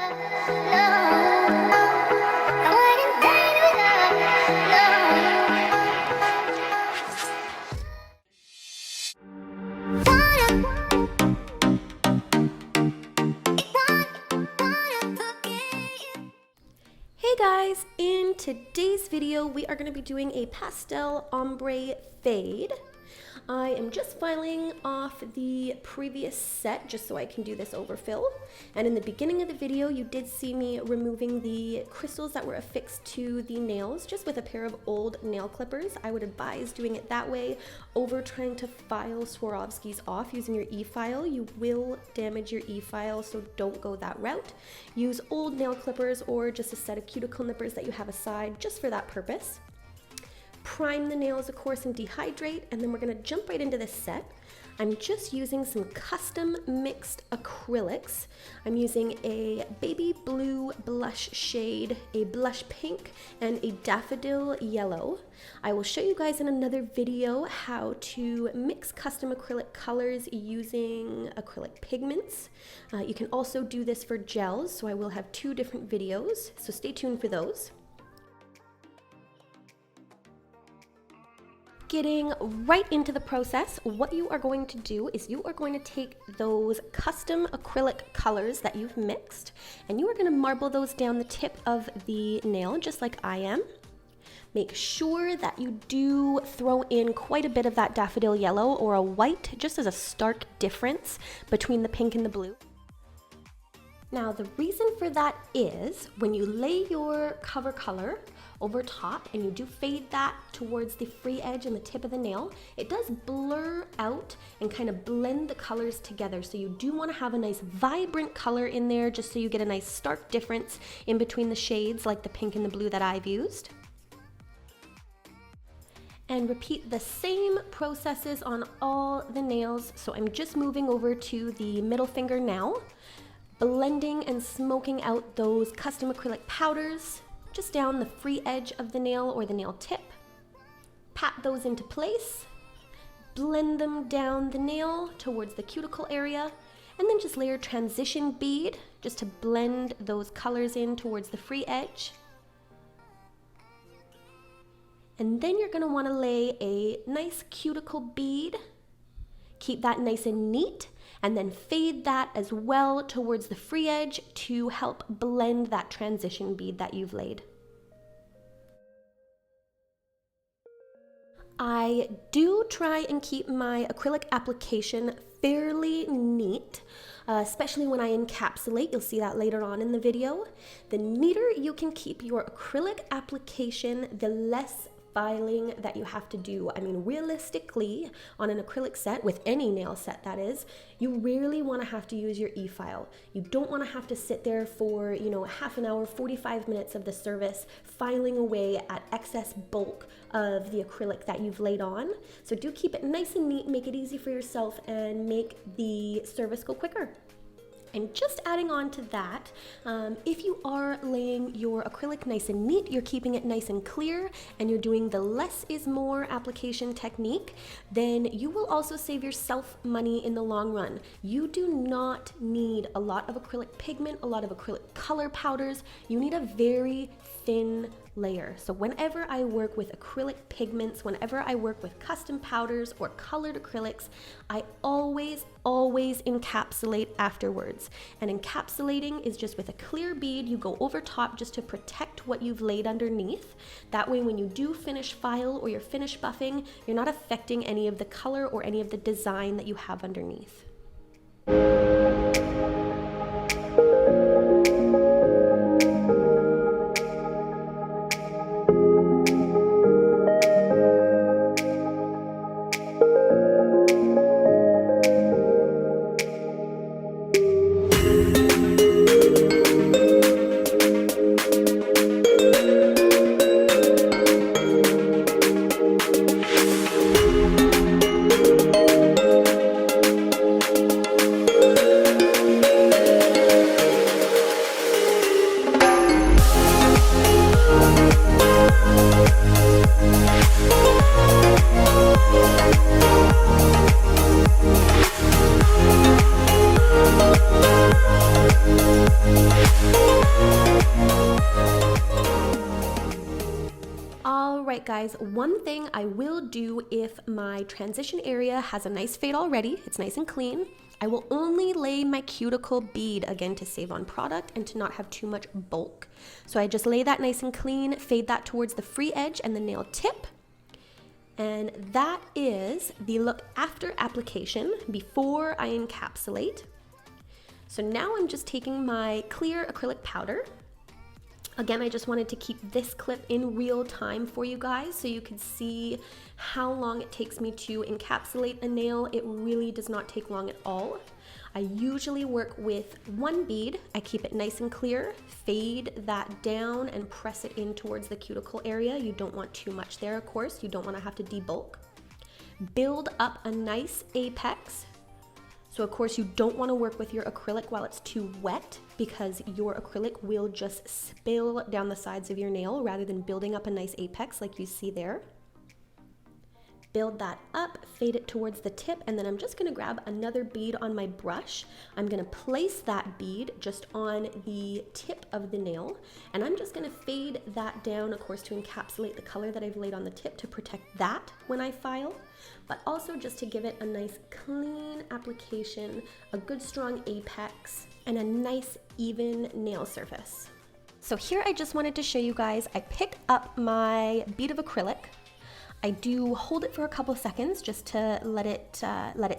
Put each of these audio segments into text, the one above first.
Hey guys, in today's video we are going to be doing a pastel ombre fade. I am just filing off the previous set just so I can do this overfill. And in the beginning of the video you did see me removing the crystals that were affixed to the nails just with a pair of old nail clippers. I would advise doing it that way over trying to file Swarovskis off using your e-file. You will damage your e-file, so don't go that route. Use old nail clippers or just a set of cuticle nippers that you have aside just for that purpose. Prime the nails, of course, and dehydrate, and then we're going to jump right into this set. I'm just using some custom mixed acrylics. I'm using a baby blue blush shade, a blush pink, and a daffodil yellow. I will show you guys in another video how to mix custom acrylic colors using acrylic pigments. You can also do this for gels, so I will have 2 different videos, so stay tuned for those. Getting right into the process, what you are going to do is you are going to take those custom acrylic colors that you've mixed and you are going to marble those down the tip of the nail just like I am. Make sure that you do throw in quite a bit of that daffodil yellow or a white just as a stark difference between the pink and the blue. Now the reason for that is when you lay your cover color over top and you do fade that towards the free edge and the tip of the nail, it does blur out and kind of blend the colors together. So you do want to have a nice vibrant color in there just so you get a nice stark difference in between the shades like the pink and the blue that I've used. And repeat the same processes on all the nails. So I'm just moving over to the middle finger now, blending and smoking out those custom acrylic powders just down the free edge of the nail or the nail tip. Pat those into place, blend them down the nail towards the cuticle area, and then just layer transition bead just to blend those colors in towards the free edge. And then you're going to want to lay a nice cuticle bead, keep that nice and neat, and then fade that as well towards the free edge to help blend that transition bead that you've laid. I do try and keep my acrylic application fairly neat, especially when I encapsulate. You'll see that later on in the video. The neater you can keep your acrylic application, the less filing that you have to do. I mean, realistically, on an acrylic set, with any nail set that is, you rarely want to have to use your e-file. You don't want to have to sit there for, half an hour, 45 minutes of the service, filing away at excess bulk of the acrylic that you've laid on. So do keep it nice and neat, make it easy for yourself, and make the service go quicker. And just adding on to that, if you are laying your acrylic nice and neat, you're keeping it nice and clear, and you're doing the less is more application technique, then you will also save yourself money in the long run. You do not need a lot of acrylic pigment, a lot of acrylic color powders. You need a very thin layer. So whenever I work with acrylic pigments, whenever I work with custom powders or colored acrylics, I always encapsulate afterwards. And encapsulating is just with a clear bead, you go over top just to protect what you've laid underneath. That way when you do finish file or you're finish buffing, you're not affecting any of the color or any of the design that you have underneath. guys, one thing I will do if my transition area has a nice fade already, it's nice and clean, I will only lay my cuticle bead, again to save on product and to not have too much bulk. So I just lay that nice and clean, fade that towards the free edge and the nail tip. And that is the look after application, before I encapsulate. So now I'm just taking my clear acrylic powder. Again, I just wanted to keep this clip in real time for you guys so you could see how long it takes me to encapsulate a nail. It really does not take long at all. I usually work with one bead. I keep it nice and clear, fade that down and press it in towards the cuticle area. You don't want too much there, of course. You don't want to have to debulk. Build up a nice apex. So of course you don't want to work with your acrylic while it's too wet, because your acrylic will just spill down the sides of your nail rather than building up a nice apex like you see there. Build that up, fade it towards the tip, and then I'm just going to grab another bead on my brush. I'm going to place that bead just on the tip of the nail, and I'm just going to fade that down, of course, to encapsulate the color that I've laid on the tip to protect that when I file, but also just to give it a nice clean application, a good strong apex, and a nice even nail surface. So here I just wanted to show you guys, I picked up my bead of acrylic. I do hold it for a couple seconds just to let it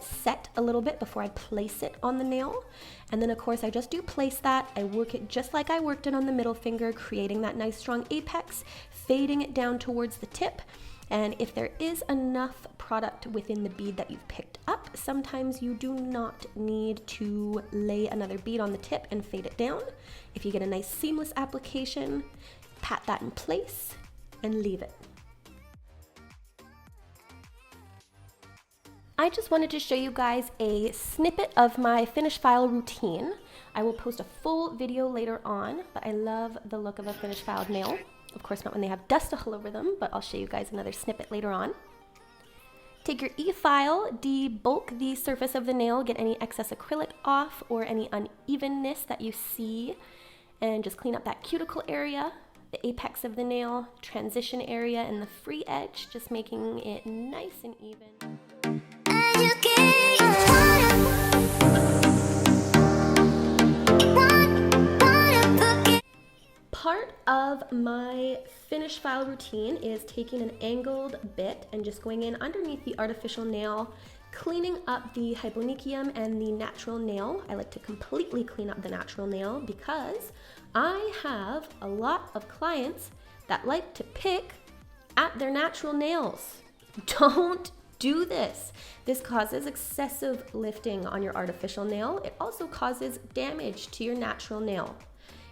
set a little bit before I place it on the nail. And then of course I just do place that. I work it just like I worked it on the middle finger, creating that nice strong apex, fading it down towards the tip. And if there is enough product within the bead that you've picked up, sometimes you do not need to lay another bead on the tip and fade it down. If you get a nice seamless application, pat that in place and leave it. I just wanted to show you guys a snippet of my finish file routine. I will post a full video later on, but I love the look of a finished filed nail. Of course not when they have dust all over them, but I'll show you guys another snippet later on. Take your e-file, debulk the surface of the nail, get any excess acrylic off or any unevenness that you see, and just clean up that cuticle area, the apex of the nail, transition area, and the free edge, just making it nice and even. Part of my finish file routine is taking an angled bit and just going in underneath the artificial nail, cleaning up the hyponychium and the natural nail. I like to completely clean up the natural nail because I have a lot of clients that like to pick at their natural nails. Don't do this. This causes excessive lifting on your artificial nail. It also causes damage to your natural nail.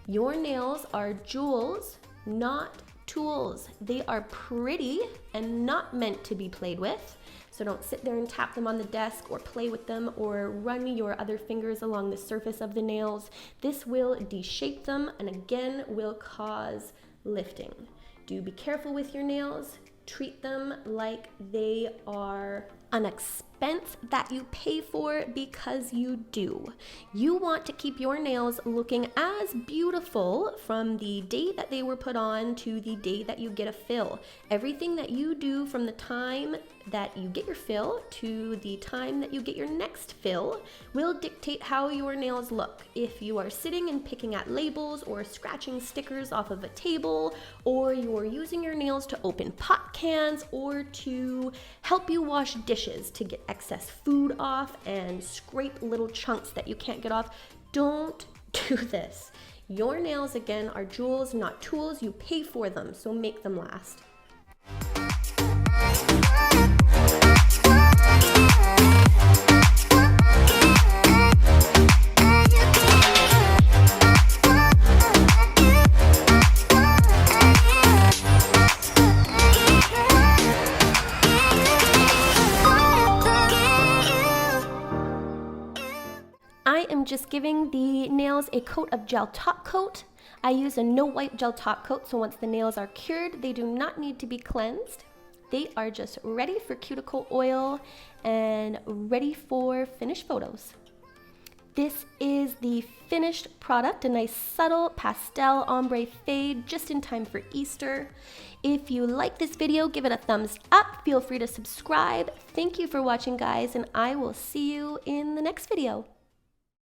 Your nails are jewels, not tools. They are pretty and not meant to be played with. So don't sit there and tap them on the desk or play with them or run your other fingers along the surface of the nails. This will deshape them and again will cause lifting. Do be careful with your nails. Treat them like they are an expense that you pay for because you do. You want to keep your nails looking as beautiful from the day that they were put on to the day that you get a fill. Everything that you do from the time that you get your fill to the time that you get your next fill will dictate how your nails look. If you are sitting and picking at labels or scratching stickers off of a table, or you're using your nails to open pot cans or to help you wash dishes to get excess food off and scrape little chunks that you can't get off, don't do this. Your nails, again, are jewels, not tools. You pay for them, so make them last. I am just giving the nails a coat of gel top coat. I use a no wipe gel top coat, so once the nails are cured, they do not need to be cleansed. They are just ready for cuticle oil and ready for finished photos. This is the finished product, a nice subtle pastel ombre fade just in time for Easter. If you like this video, give it a thumbs up. Feel free to subscribe. Thank you for watching, guys, and I will see you in the next video.